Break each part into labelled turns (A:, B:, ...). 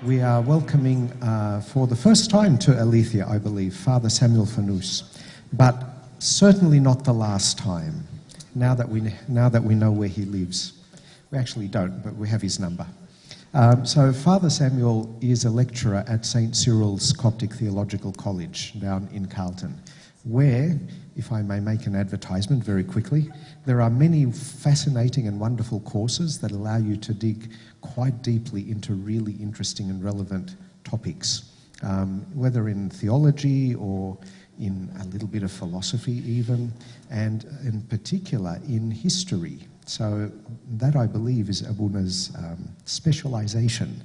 A: We are welcoming for the first time to Aletheia, I believe, Father Samuel Fanous, but certainly not the last time, now that we know where he lives. We actually don't, but we have his number. So Father Samuel is a lecturer at St. Cyril's Coptic Theological College down in Carlton, where, if I may make an advertisement very quickly, there are many fascinating and wonderful courses that allow you to dig quite deeply into really interesting and relevant topics, whether in theology or in a little bit of philosophy even, and in particular in history. So that, I believe, is Abuna's specialisation.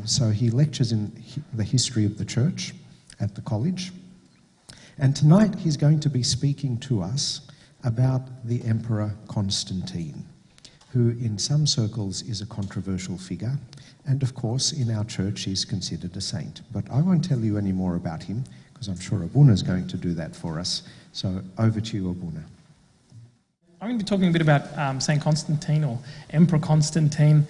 A: So he lectures in the history of the church at the college. And tonight he's going to be speaking to us about the Emperor Constantine, who in some circles is a controversial figure, and of course in our church is considered a saint. But I won't tell you any more about him, because I'm sure Abuna's going to do that for us. So over to you, Abuna.
B: I'm going to be talking a bit about St. Constantine, or Emperor Constantine.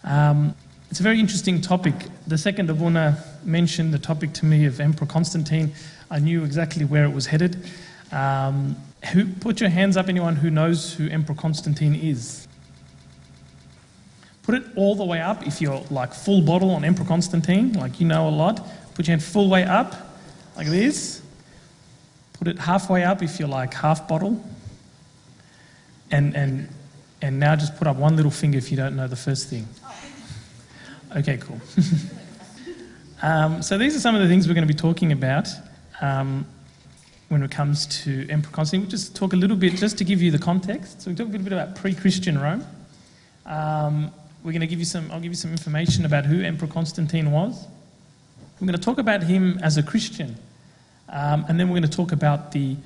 B: It's a very interesting topic. The second Abuna mentioned the topic to me of Emperor Constantine, I knew exactly where it was headed. Put your hands up, anyone who knows who Emperor Constantine is. Put it all the way up if you're like full bottle on Emperor Constantine, like you know a lot. Put your hand full way up, like this. Put it halfway up if you're like half bottle. And now just put up one little finger if you don't know the first thing. Okay, cool. So these are some of the things we're going to be talking about when it comes to Emperor Constantine. We'll just talk a little bit, just to give you the context. So we'll talk a little bit about pre-Christian Rome. We're going to give you I'll give you some information about who Emperor Constantine was. We're going to talk about him as a Christian. And then we're going to talk about the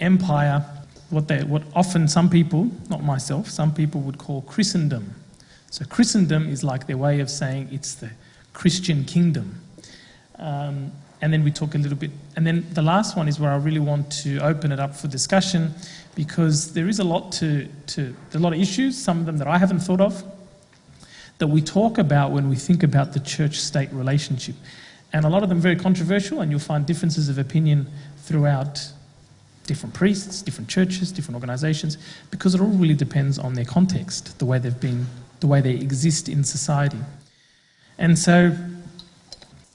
B: empire, what often some people, not myself, some people would call Christendom. So Christendom is like their way of saying it's the Christian kingdom. And then we talk a little bit, and then the last one is where I really want to open it up for discussion, because there is a lot of issues, some of them that I haven't thought of, that we talk about when we think about the church-state relationship. And a lot of them very controversial, and you'll find differences of opinion throughout different priests, different churches, different organisations, because it all really depends on their context, the way they exist in society. And so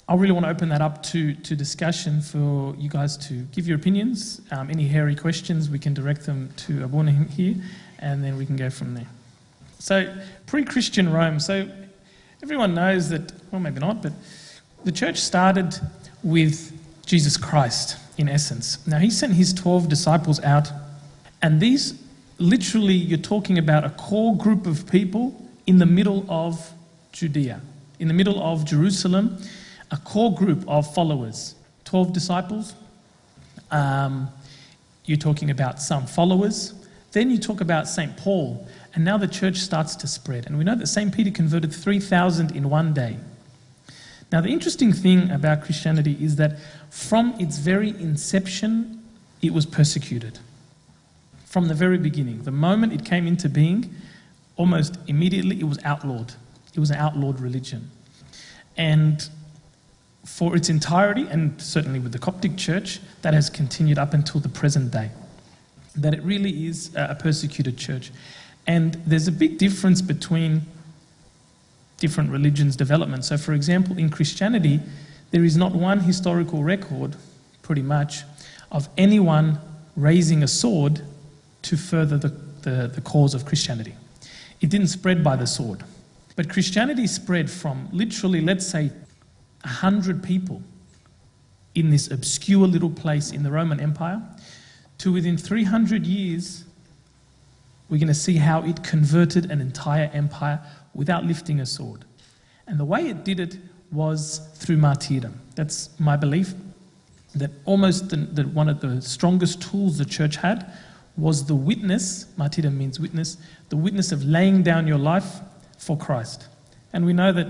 B: I really want to open that up to discussion for you guys to give your opinions. Any hairy questions, we can direct them to Abuna here, and then we can go from there. So, pre-Christian Rome. So, everyone knows that, well, maybe not, but the church started with Jesus Christ, in essence. Now, he sent his 12 disciples out, and these, literally, you're talking about a core group of people in the middle of Judea, in the middle of Jerusalem, a core group of followers, 12 disciples. You're talking about some followers. Then you talk about St. Paul, and now the church starts to spread. And we know that St. Peter converted 3,000 in one day. Now, the interesting thing about Christianity is that from its very inception, it was persecuted. From the very beginning, the moment it came into being, almost immediately it was outlawed. It was an outlawed religion. And for its entirety, and certainly with the Coptic Church, that has continued up until the present day. That it really is a persecuted church. And there's a big difference between different religions' development. So, for example, in Christianity, there is not one historical record, pretty much, of anyone raising a sword to further the cause of Christianity. It didn't spread by the sword. But Christianity spread from literally, let's say, 100 people in this obscure little place in the Roman Empire to within 300 years, we're going to see how it converted an entire empire without lifting a sword. And the way it did it was through martyrdom. That's my belief, that almost one of the strongest tools the church had was the witness, martyrdom means witness, the witness of laying down your life for Christ. And we know that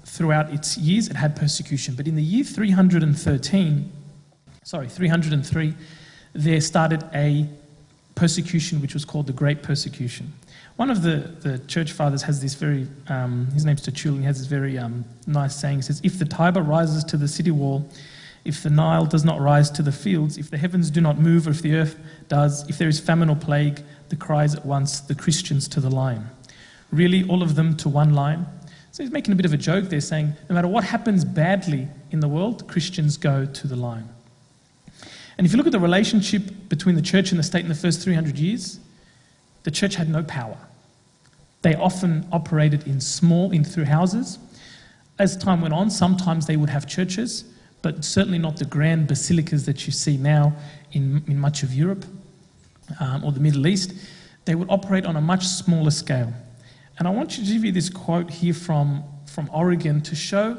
B: throughout its years it had persecution. But in the year 303, there started a persecution which was called the Great Persecution, One of the church fathers has this very, his name's Tertullian, he has this very nice saying. He says, if the Tiber rises to the city wall, if the Nile does not rise to the fields, if the heavens do not move, or if the earth does, if there is famine or plague, the cries at once, the Christians to the line. Really, all of them to one line. So he's making a bit of a joke there, saying, no matter what happens badly in the world, Christians go to the line. And if you look at the relationship between the church and the state in the first 300 years, the church had no power. They often operated through houses. As time went on, sometimes they would have churches, but certainly not the grand basilicas that you see now in much of Europe or the Middle East. They would operate on a much smaller scale. And I want to give you this quote here from Origen to show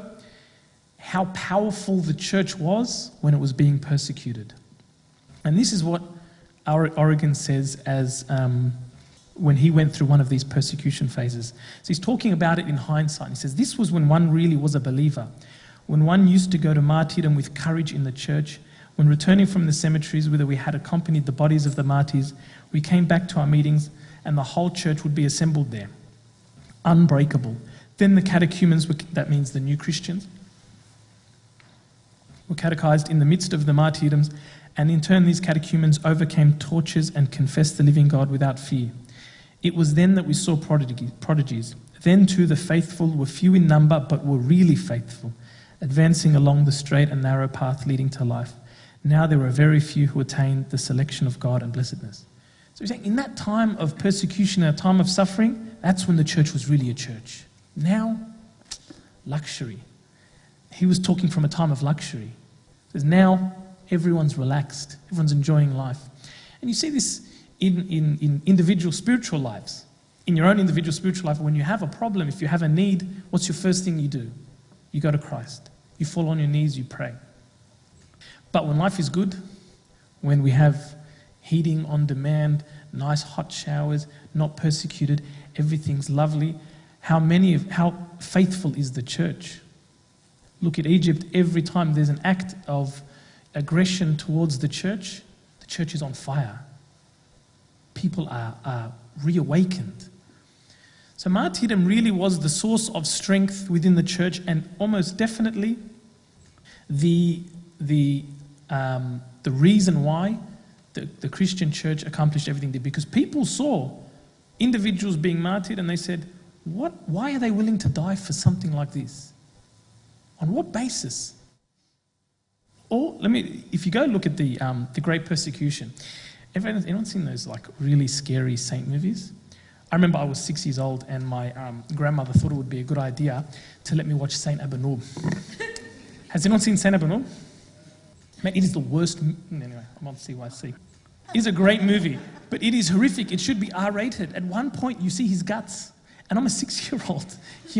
B: how powerful the church was when it was being persecuted. And this is what Origen says as when he went through one of these persecution phases. So he's talking about it in hindsight. He says, this was when one really was a believer, when one used to go to martyrdom with courage in the church, when returning from the cemeteries whither we had accompanied the bodies of the martyrs, we came back to our meetings and the whole church would be assembled there, unbreakable. Then the catechumens, that means the new Christians, were catechized in the midst of the martyrdoms, and in turn these catechumens overcame tortures and confessed the living God without fear. It was then that we saw prodigies. Then too the faithful were few in number, but were really faithful, advancing along the straight and narrow path leading to life. Now there were very few who attained the selection of God and blessedness. So he's saying in that time of persecution, a time of suffering, that's when the church was really a church. Now, luxury. He was talking from a time of luxury. Because now everyone's relaxed, everyone's enjoying life. And you see this in individual spiritual lives. In your own individual spiritual life, when you have a problem, if you have a need, what's your first thing you do? You go to Christ. You fall on your knees, you pray. But when life is good, when we have heating on demand, nice hot showers, not persecuted, everything's lovely, how faithful is the church? Look at Egypt. Every time there's an act of aggression towards the church is on fire. People are reawakened. So martyrdom really was the source of strength within the church, and almost definitely the reason why the Christian church accomplished everything they did, because people saw individuals being martyred and they said, why are they willing to die for something like this? On what basis? Or if you go look at the Great Persecution, anyone seen those like really scary saint movies? I remember I was 6 years old and my grandmother thought it would be a good idea to let me watch Saint Abanub. Has anyone seen Saint Abanub? Man, it is the worst. Anyway, I'm on CYC. It is a great movie, but it is horrific. It should be R-rated. At one point, you see his guts, and I'm a 6-year-old.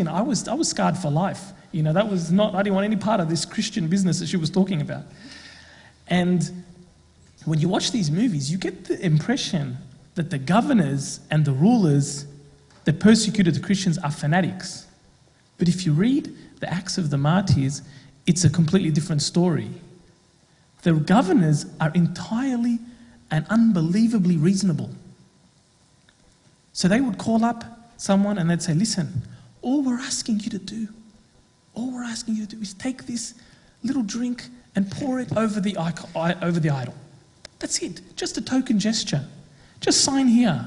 B: I was scarred for life. I didn't want any part of this Christian business that she was talking about. And when you watch these movies, you get the impression that the governors and the rulers that persecuted the Christians are fanatics. But if you read the Acts of the Martyrs, it's a completely different story. The governors are entirely and unbelievably reasonable. So they would call up someone and they'd say, listen, all we're asking you to do is take this little drink and pour it over the idol. That's it, just a token gesture. Just sign here.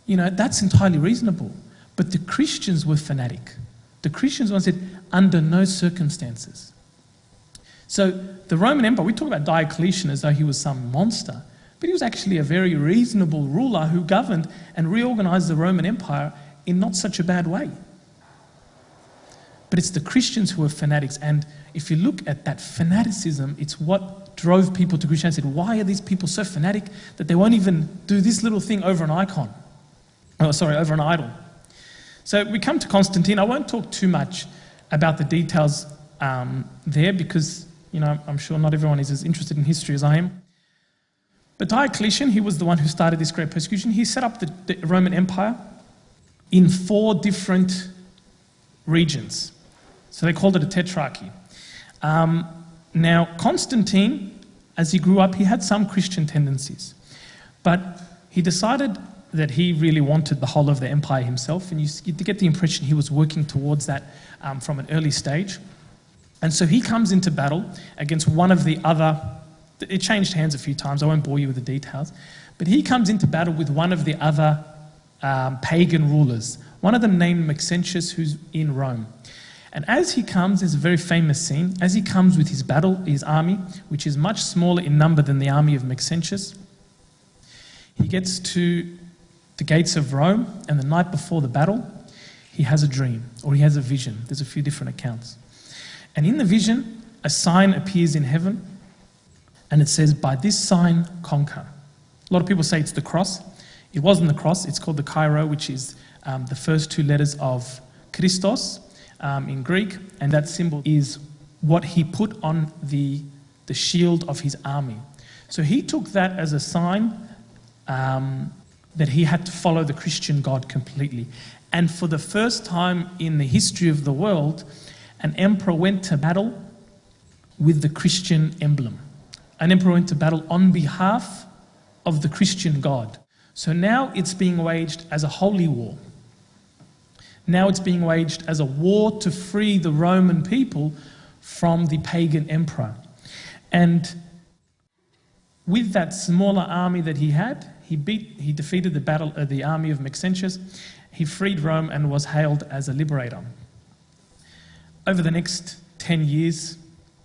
B: That's entirely reasonable. But the Christians were fanatic. The Christians once said, under no circumstances. So the Roman Empire, we talk about Diocletian as though he was some monster, but he was actually a very reasonable ruler who governed and reorganized the Roman Empire in not such a bad way. But it's the Christians who are fanatics, and if you look at that fanaticism, it's what drove people to Christianity. Said, why are these people so fanatic that they won't even do this little thing over an icon? Over an idol. So we come to Constantine. I won't talk too much about the details there because, I'm sure not everyone is as interested in history as I am. But Diocletian, he was the one who started this great persecution. He set up the Roman Empire in 4 different regions. So they called it a tetrarchy. Now, Constantine, as he grew up, he had some Christian tendencies. But he decided that he really wanted the whole of the empire himself, and you get the impression he was working towards that from an early stage. And so he comes into battle against one of the other, it changed hands a few times, I won't bore you with the details, but he comes into battle with one of the other pagan rulers, one of them named Maxentius, who's in Rome. And as he comes, there's a very famous scene, as he comes with his army, which is much smaller in number than the army of Maxentius, he gets to the gates of Rome, and the night before the battle, he has a dream, or he has a vision. There's a few different accounts. And in the vision, a sign appears in heaven, and it says, "By this sign, conquer." A lot of people say it's the cross. It wasn't the cross, it's called the Chi, which is the first two letters of Christos in Greek, and that symbol is what he put on the shield of his army. So he took that as a sign that he had to follow the Christian God completely. And for the first time in the history of the world, an emperor went to battle with the Christian emblem. An emperor went to battle on behalf of the Christian God. So now it's being waged as a holy war. Now it's being waged as a war to free the Roman people from the pagan emperor. And with that smaller army that he had, he defeated the army of Maxentius, he freed Rome and was hailed as a liberator. Over the next 10 years,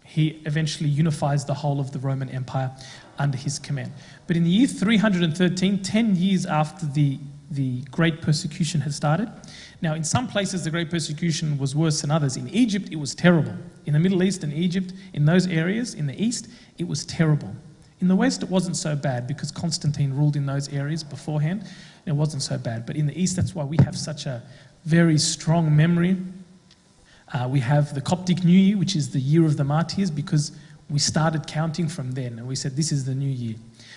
B: he eventually unifies the whole of the Roman Empire under his command. But in the year 313, 10 years after the Great Persecution had started, now in some places the Great Persecution was worse than others. In Egypt, it was terrible. In the Middle East and Egypt, in those areas, in the East, it was terrible. In the West, it wasn't so bad because Constantine ruled in those areas beforehand, and it wasn't so bad. But in the East, that's why we have such a very strong memory. We have the Coptic New Year, which is the year of the martyrs, because we started counting from then, and we said this is the new year,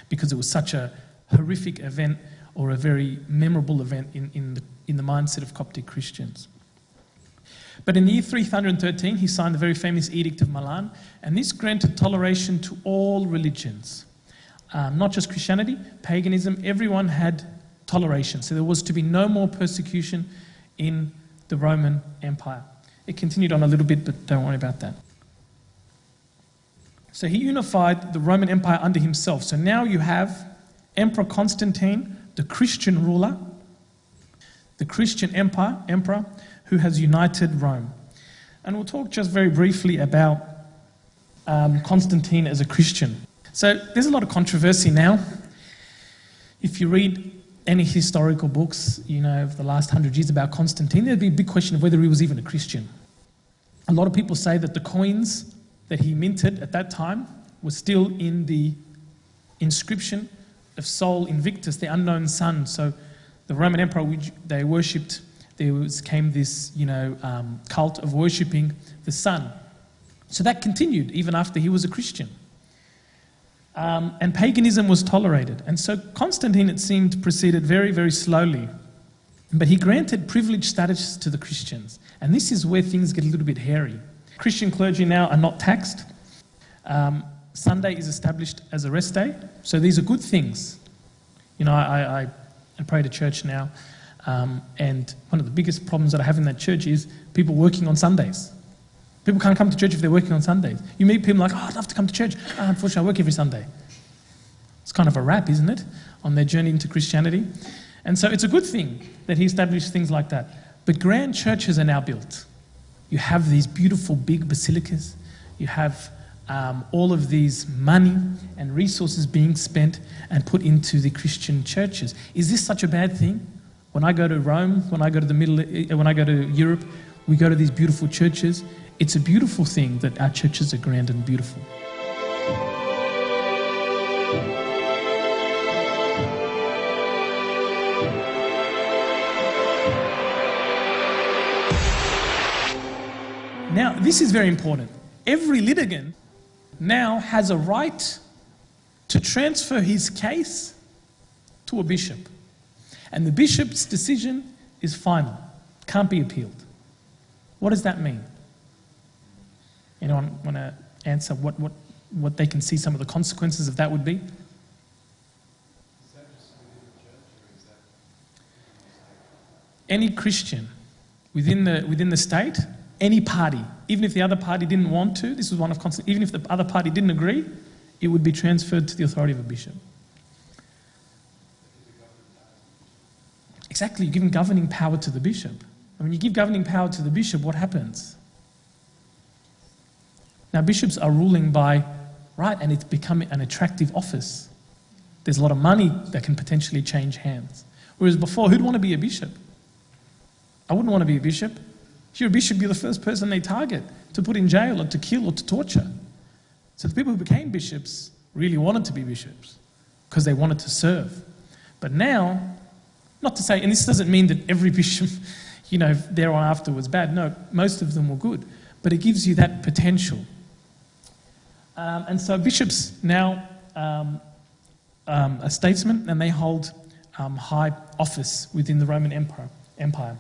B: because it was such a horrific event, or a very memorable event in the mindset of Coptic Christians. But in the year 313, he signed the very famous Edict of Milan, and this granted toleration to all religions. Not just Christianity, paganism, everyone had toleration. So there was to be no more persecution in the Roman Empire. It continued on a little bit, but don't worry about that. So he unified the Roman Empire under himself. So now you have Emperor Constantine, the Christian ruler, the Christian emperor who has united Rome. And we'll talk just very briefly about Constantine as a Christian. So there's a lot of controversy now. If you read any historical books, of the last 100 years about Constantine, there'd be a big question of whether he was even a Christian. A lot of people say that the coins that he minted at that time were still in the inscription of Sol Invictus, the unknown sun. So the Roman emperor, which they worshipped, came this, cult of worshipping the sun. So that continued even after he was a Christian. And paganism was tolerated. And so Constantine, it seemed, proceeded very, very slowly. But he granted privileged status to the Christians. And this is where things get a little bit hairy. Christian clergy now are not taxed. Sunday is established as a rest day. So these are good things. I pray to church now. And one of the biggest problems that I have in that church is people working on Sundays. People can't come to church if they're working on Sundays. You meet people like, I'd love to come to church. Unfortunately, I work every Sunday. It's kind of a wrap, isn't it, on their journey into Christianity? And so it's a good thing that he established things like that. But grand churches are now built. You have these beautiful big basilicas. You have all of these money and resources being spent and put into the Christian churches. Is this such a bad thing? When I go to Rome, when I go to Europe, we go to these beautiful churches. It's a beautiful thing that our churches are grand and beautiful. Now, this is very important. Every litigant now has a right to transfer his case to a bishop. And the bishop's decision is final, can't be appealed. What does that mean? Anyone want to answer what they can see some of the consequences of that would be?
C: Is that just within the church, or is that
B: any Christian within the state, any party, even if the other party didn't want to, this was one of Constantine, even if the other party didn't agree, it would be transferred to the authority of a bishop. Exactly, you're giving governing power to the bishop. And when you give governing power to the bishop, what happens? Now, bishops are ruling by right, and it's becoming an attractive office. There's a lot of money that can potentially change hands. Whereas before, who'd want to be a bishop? I wouldn't want to be a bishop. If you're a bishop, you're the first person they target to put in jail or to kill or to torture. So the people who became bishops really wanted to be bishops because they wanted to serve. But now, not to say, and this doesn't mean that every bishop, thereon after was bad. No, most of them were good. But it gives you that potential. And so bishops now are statesmen, and they hold high office within the Roman Empire.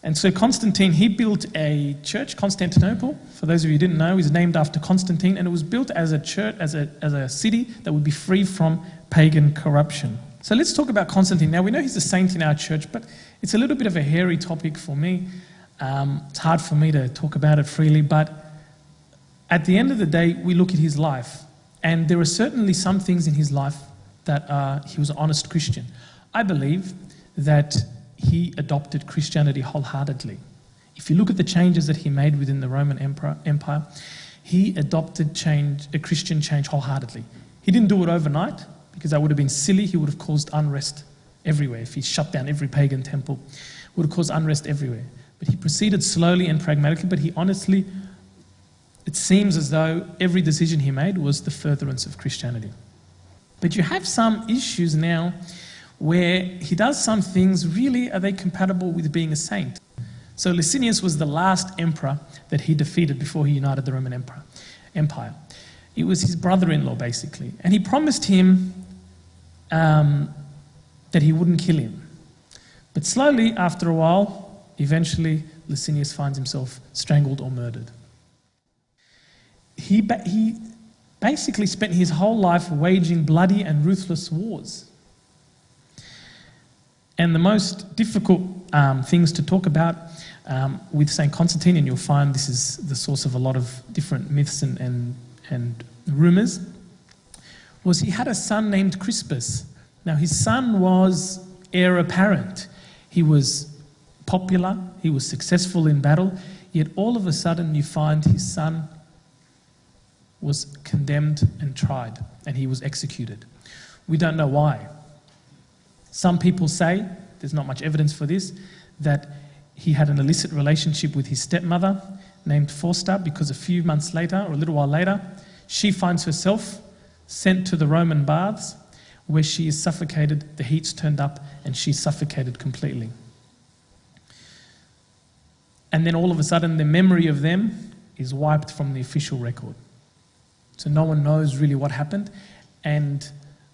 B: And so Constantine, he built a church, Constantinople. For those of you who didn't know, is named after Constantine, and it was built as a church, as a city that would be free from pagan corruption. So let's talk about Constantine. Now, we know he's a saint in our church, but it's a little bit of a hairy topic for me. It's hard for me to talk about it freely, but at the end of the day, we look at his life, and there are certainly some things in his life that he was an honest Christian. I believe that he adopted Christianity wholeheartedly. If you look at the changes that he made within the Roman Empire, he adopted a Christian change wholeheartedly. He didn't do it overnight, because that would have been silly. He would have caused unrest everywhere. If he shut down every pagan temple, it would have caused unrest everywhere. But he proceeded slowly and pragmatically, but he honestly, it seems as though every decision he made was the furtherance of Christianity. But you have some issues now where he does some things, really, are they compatible with being a saint? So Licinius was the last emperor that he defeated before he united the Roman Empire. It was his brother-in-law, basically. And he promised him that he wouldn't kill him. But slowly, after a while, eventually, Licinius finds himself strangled or murdered. He basically spent his whole life waging bloody and ruthless wars. And the most difficult things to talk about with St. Constantine, and you'll find this is the source of a lot of different myths and rumours, was he had a son named Crispus. Now, his son was heir apparent. He was popular, he was successful in battle, yet all of a sudden you find his son was condemned and tried, and he was executed. We don't know why. Some people say, there's not much evidence for this, that he had an illicit relationship with his stepmother named Fausta, because a few months later, or a little while later, she finds herself sent to the Roman baths, where she is suffocated, the heat's turned up, and she's suffocated completely. And then all of a sudden, the memory of them is wiped from the official record. So no one knows really what happened, and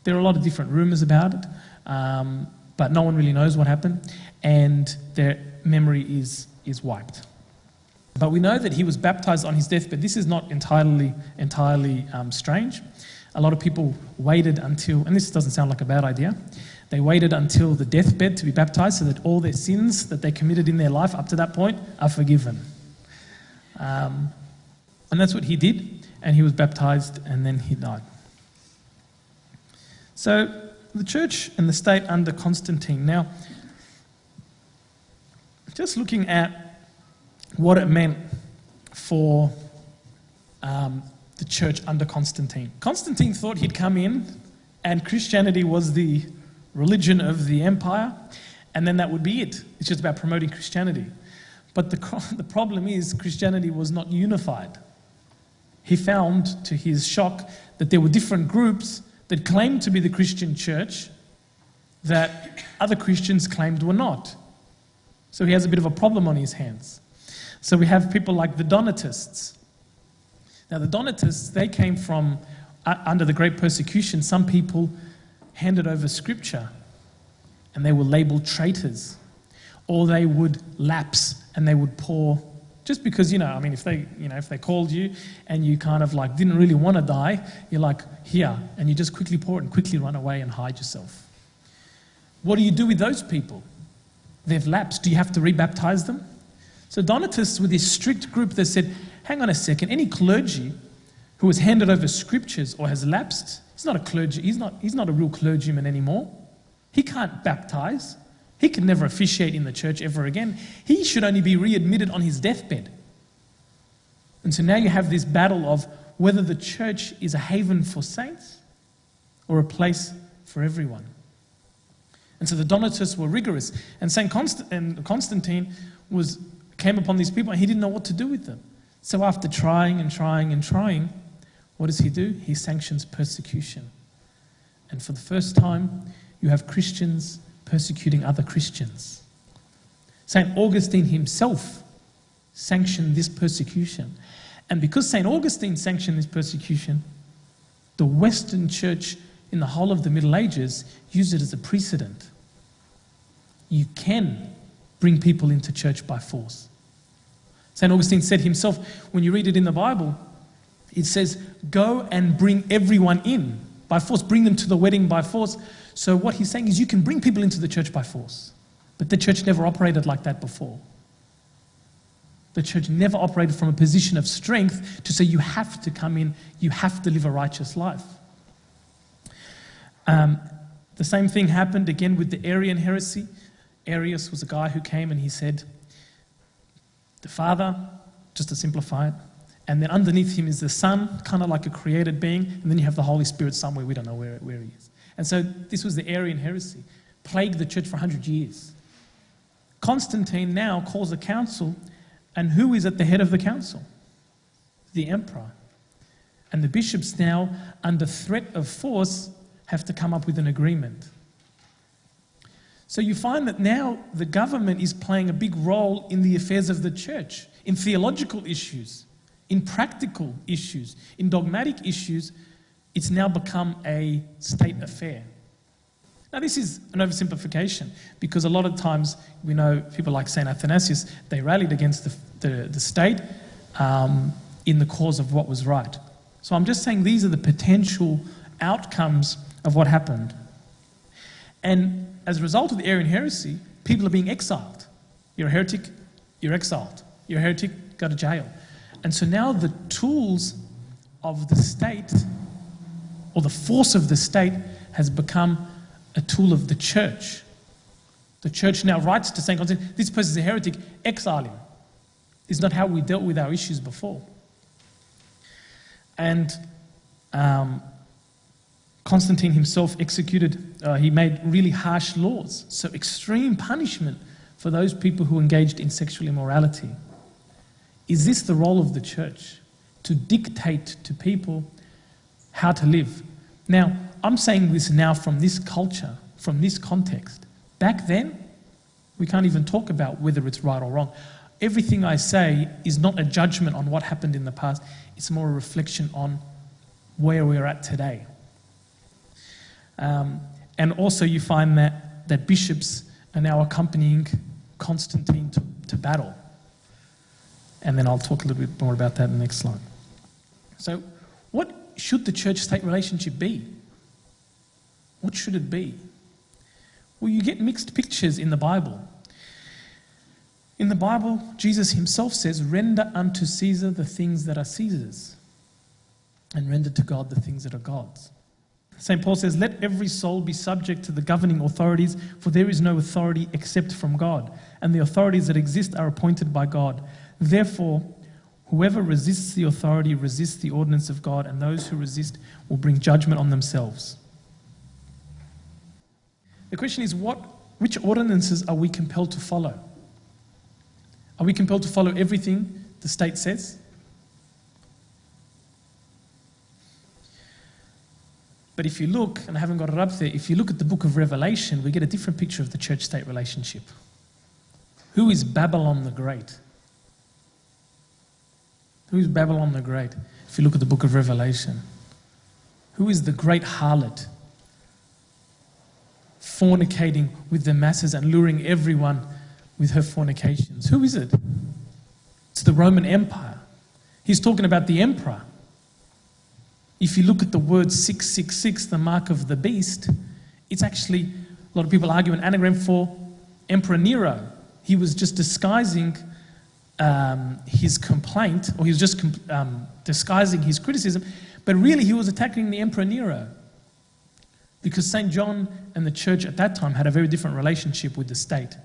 B: there are a lot of different rumours about it, but no one really knows what happened, and their memory is wiped. But we know that he was baptised on his deathbed. This is not entirely strange. A lot of people waited until, and this doesn't sound like a bad idea, they waited until the deathbed to be baptised so that all their sins that they committed in their life up to that point are forgiven. And that's what he did, and he was baptised, and then he died. So the church and the state under Constantine. Now, just looking at what it meant for the church under Constantine. Constantine thought he'd come in and Christianity was the religion of the empire, and then that would be it. It's just about promoting Christianity. But the problem is Christianity was not unified. He found, to his shock, that there were different groups that claimed to be the Christian church that other Christians claimed were not. So he has a bit of a problem on his hands. So we have people like the Donatists. Now the Donatists, they came from, under the Great Persecution, some people handed over scripture and they were labelled traitors. Or they would lapse and they would pour, just because, if they called you and you kind of like didn't really want to die, you're like, here, and you just quickly pour it and quickly run away and hide yourself. What do you do with those people? they've lapsed. Do you have to rebaptize them? So Donatists were this strict group that said, hang on a second, any clergy who has handed over scriptures or has lapsed, he's not a clergy, he's not a real clergyman anymore. He can't baptize. He can never officiate in the church ever again. He should only be readmitted on his deathbed. And so now you have this battle of whether the church is a haven for saints or a place for everyone. And so the Donatists were rigorous. And Constantine came upon these people and he didn't know what to do with them. So after trying and trying and trying, what does he do? He sanctions persecution. And for the first time, you have Christians persecuting other Christians. St. Augustine himself sanctioned this persecution. And because St. Augustine sanctioned this persecution, the Western Church in the whole of the Middle Ages used it as a precedent. You can bring people into church by force. St. Augustine said himself, when you read it in the Bible, it says, go and bring everyone in by force, bring them to the wedding by force. So what he's saying is you can bring people into the church by force. But the church never operated like that before. The church never operated from a position of strength to say you have to come in, you have to live a righteous life. The same thing happened again with the Arian heresy. Arius was a guy who came and he said, the Father, just to simplify it, and then underneath him is the Son, kind of like a created being, and then you have the Holy Spirit somewhere, we don't know where he is. And so this was the Arian heresy, plagued the church for 100 years. Constantine now calls a council, and who is at the head of the council? The emperor. And the bishops now, under threat of force, have to come up with an agreement. So you find that now the government is playing a big role in the affairs of the church, in theological issues, in practical issues, in dogmatic issues. It's now become a state affair. Now this is an oversimplification because a lot of times we know people like St. Athanasius, they rallied against the state in the cause of what was right. So I'm just saying these are the potential outcomes of what happened. And as a result of the Arian heresy, people are being exiled. You're a heretic, you're exiled. You're a heretic, go to jail. And so now the tools of the state, or the force of the state, has become a tool of the church. The church now writes to St. Constantine, this person's a heretic, exile him. This is not how we dealt with our issues before. And Constantine himself he made really harsh laws, so extreme punishment for those people who engaged in sexual immorality. Is this the role of the church? To dictate to people how to live? Now, I'm saying this now from this culture, from this context. Back then, we can't even talk about whether it's right or wrong. Everything I say is not a judgment on what happened in the past. It's more a reflection on where we're at today. And also you find that bishops are now accompanying Constantine to battle. And then I'll talk a little bit more about that in the next slide. So what should the church-state relationship be? What should it be? Well, you get mixed pictures in the Bible. In the Bible, Jesus himself says, render unto Caesar the things that are Caesar's, and render to God the things that are God's. St. Paul says, let every soul be subject to the governing authorities, for there is no authority except from God, and the authorities that exist are appointed by God. Therefore, whoever resists the authority resists the ordinance of God, and those who resist will bring judgment on themselves. The question is, which ordinances are we compelled to follow? Are we compelled to follow everything the state says? But if you look, and I haven't got it up there, if you look at the book of Revelation, we get a different picture of the church-state relationship. Who is Babylon the Great? Who is Babylon the Great? If you look at the book of Revelation. Who is the great harlot? Fornicating with the masses and luring everyone with her fornications. Who is it? It's the Roman Empire. He's talking about the emperor. If you look at the word 666, the mark of the beast, it's actually, a lot of people argue, an anagram for Emperor Nero. He was just disguising his complaint, or he was just disguising his criticism, but really he was attacking the Emperor Nero. Because St. John and the church at that time had a very different relationship with the state.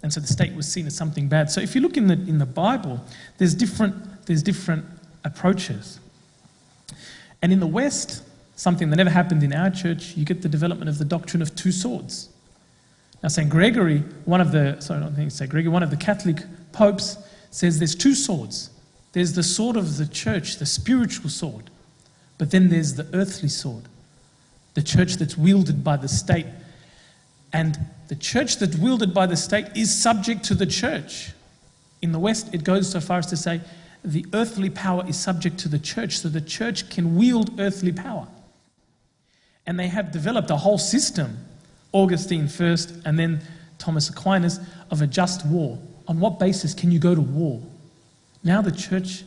B: And so the state was seen as something bad. So if you look in the Bible, there's different approaches. And in the West, something that never happened in our church, you get the development of the doctrine of two swords. Now St. Gregory, one of the Catholic popes, says there's two swords. There's the sword of the church, the spiritual sword, but then there's the earthly sword, the church that's wielded by the state. And the church that's wielded by the state is subject to the church. In the West, it goes so far as to say the earthly power is subject to the church, so the church can wield earthly power. And they have developed a whole system, Augustine first and then Thomas Aquinas, of a just war. On what basis can you go to war? Now the church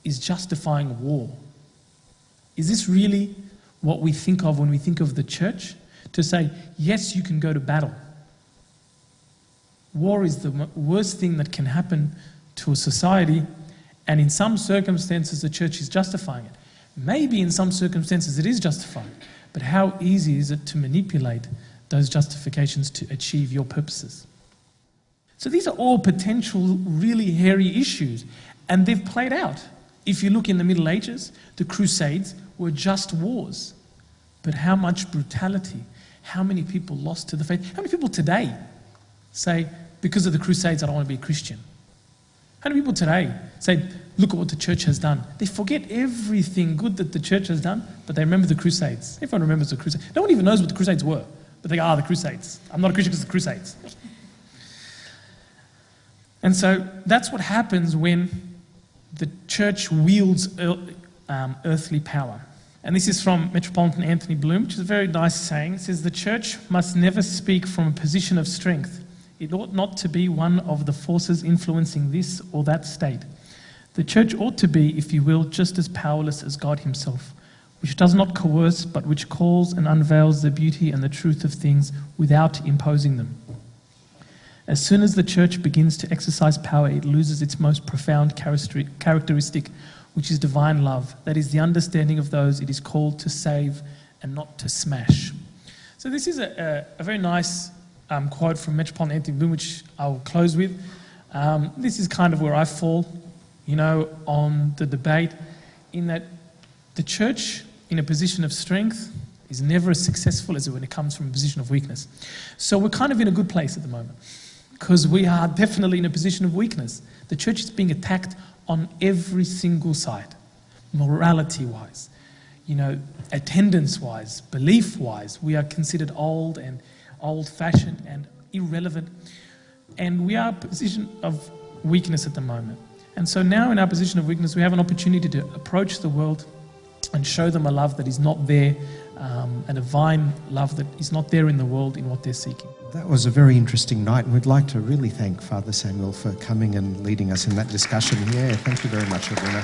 B: is justifying war. Is this really what we think of when we think of the church? To say, yes, you can go to battle. War is the worst thing that can happen to a society, and in some circumstances the church is justifying it. Maybe in some circumstances it is justified, but how easy is it to manipulate those justifications to achieve your purposes? So these are all potential really hairy issues, and they've played out. If you look in the Middle Ages, the Crusades were just wars. But how much brutality, how many people lost to the faith? How many people today say, because of the Crusades, I don't want to be a Christian? How many people today say, look at what the church has done? They forget everything good that the church has done, but they remember the Crusades. Everyone remembers the Crusades. No one even knows what the Crusades were, but they go, the Crusades. I'm not a Christian because of the Crusades. And so that's what happens when the church wields earthly power. And this is from Metropolitan Anthony Bloom, which is a very nice saying. It says, the church must never speak from a position of strength. It ought not to be one of the forces influencing this or that state. The church ought to be, if you will, just as powerless as God himself, which does not coerce, but which calls and unveils the beauty and the truth of things without imposing them. As soon as the church begins to exercise power, it loses its most profound characteristic, which is divine love. That is the understanding of those it is called to save and not to smash. So this is a very nice quote from Metropolitan Anthony Bloom, which I will close with. This is kind of where I fall, on the debate, in that the church in a position of strength is never as successful as when it comes from a position of weakness. So we're kind of in a good place at the moment, because we are definitely in a position of weakness. The church is being attacked on every single side, morality-wise, attendance-wise, belief-wise. We are considered old and old-fashioned and irrelevant, and we are in a position of weakness at the moment. And so now in our position of weakness, we have an opportunity to approach the world and show them a love that is not there, a divine love that is not there in the world in what they're seeking.
A: That was a very interesting night, and we'd like to really thank Father Samuel for coming and leading us in that discussion. Yeah, thank you very much, Edwina.